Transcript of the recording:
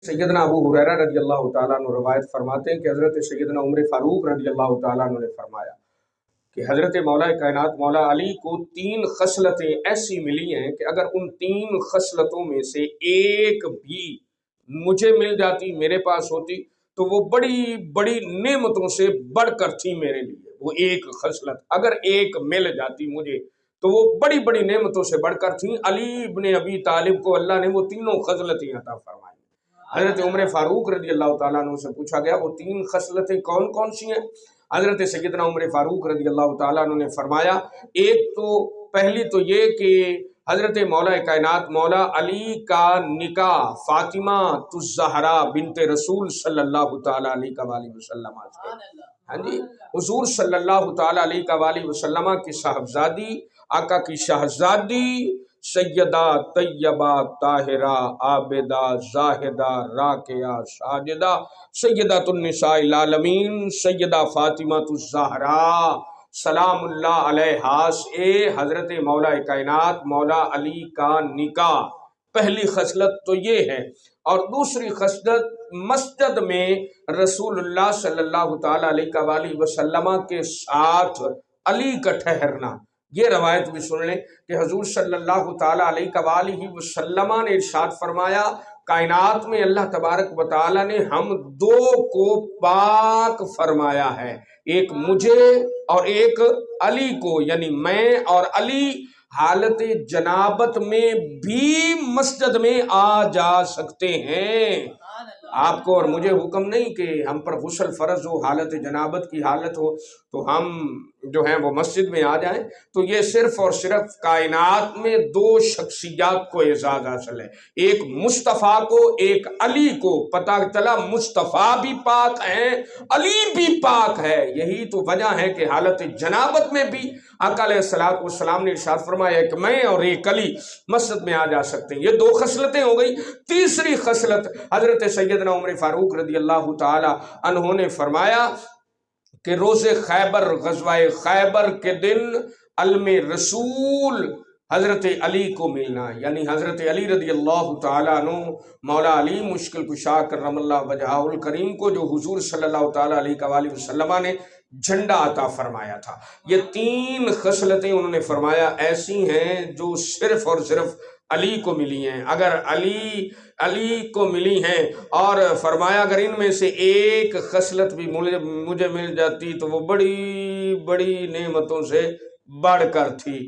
सैयदना अबू हुरैरा रज़ी अल्लाह तआला अन्हु रवायत फरमाते हैं कि हज़रत सैयदना उमर फारूक रज़ी अल्लाह तआला अन्हु ने फरमाया कि हज़रत मौला कायनात मौला अली को 3 खसलतें ऐसी मिली हैं कि अगर उन 3 खसलतों में से एक भी मुझे मिल जाती, मेरे पास होती, तो वो बड़ी बड़ी नेमतों से बढ़कर थी मेरे लिए। वो एक खसलत अगर एक मिल जाती मुझे तो वो बड़ी बड़ी नेमतों से बढ़कर थी। अली इब्ने अबी तालिब को अल्लाह ने वो तीनों खसलतें अता फरमाई। हज़रत उमर फारूक रज़ी अल्लाह तआला अन्हु से पूछा गया वो 3 खसलतें कौन कौन सी हैं? हज़रत सैयदना उमर फारूक रज़ी अल्लाह तआला अन्हु ने फरमाया, एक तो पहली तो ये कि हज़रत मौला कायनात मौला अली का निकाह फातिमा तुज़्ज़हरा बिनते रसूल सल्लल्लाहु तआला अलैहि वसल्लम से, हाँ जी, हुजूर सल्लल्लाहु तआला अलैहि वसल्लम की साहबजादी, आका की शहजादी सैयदा तैयबा ताहिरा आबिदा जाहिदा राकिया साजिदा सैयदतुन निसाइल आलमीन सैयदा फातिमा तुज़्ज़हरा सलामुल्लाह अलैहा से हज़रत मौला कायनात मौला अली का निकाह। पहली खसलत तो ये है। और दूसरी खसलत मस्जिद में रसूलुल्लाह सल्लल्लाहु तआला अलैहि वसल्लम के साथ अली का ठहरना। ये रवायत भी सुन लें कि हजूर सल्लल्लाहु तआला अलैहि वसल्लम ने इरशाद फरमाया, कायनात में अल्लाह तबारक व तआला ने हम 2 को पाक फरमाया है, एक मुझे और एक अली को, यानी मैं और अली हालत जनाबत में भी मस्जिद में आ जा सकते हैं। आपको और मुझे हुक्म नहीं कि हम पर गुस्ल फर्ज हो, हालत जनाबत की हालत हो तो हम जो है वो मस्जिद में आ जाएं। तो ये सिर्फ और सिर्फ कायनात में 2 शख्सियात को एजाज हासिल है, एक मुस्तफ़ा को, एक अली को। पता चला मुस्तफ़ा भी पाक है, अली भी पाक है। यही तो वजह है कि हालत जनाबत में भी आका अलैहिस्सलातु वस्सलाम ने इरशाद फरमाया कि मैं और एक अली मस्जिद में आ जा सकते हैं। ये 2 खसलतें हो गई। तीसरी खसलत हजरत सैयदना उमर फारूक रज़ी अल्लाह तआला अन्हु ने फरमाया कि रोज़े खैबर गज़वाए खैबर के दिन अलमे रसूल हज़रत अली को मिलना, यानी हज़रत अली रज़ी अल्लाह तआला अन्हु मौला अली मुश्किल कुशा करमल्लाह वजहुल करीम को जो हुजूर सल्लल्लाहु तआला अलैहि वसल्लम ने झंडा अता फरमाया था। ये 3 खसलतें उन्होंने फरमाया ऐसी हैं जो सिर्फ और सिर्फ अली को मिली हैं। अगर अली को मिली हैं और फरमाया अगर इनमें से एक खसलत भी मुझे मिल जाती तो वो बड़ी बड़ी नेमतों से बढ़कर थी।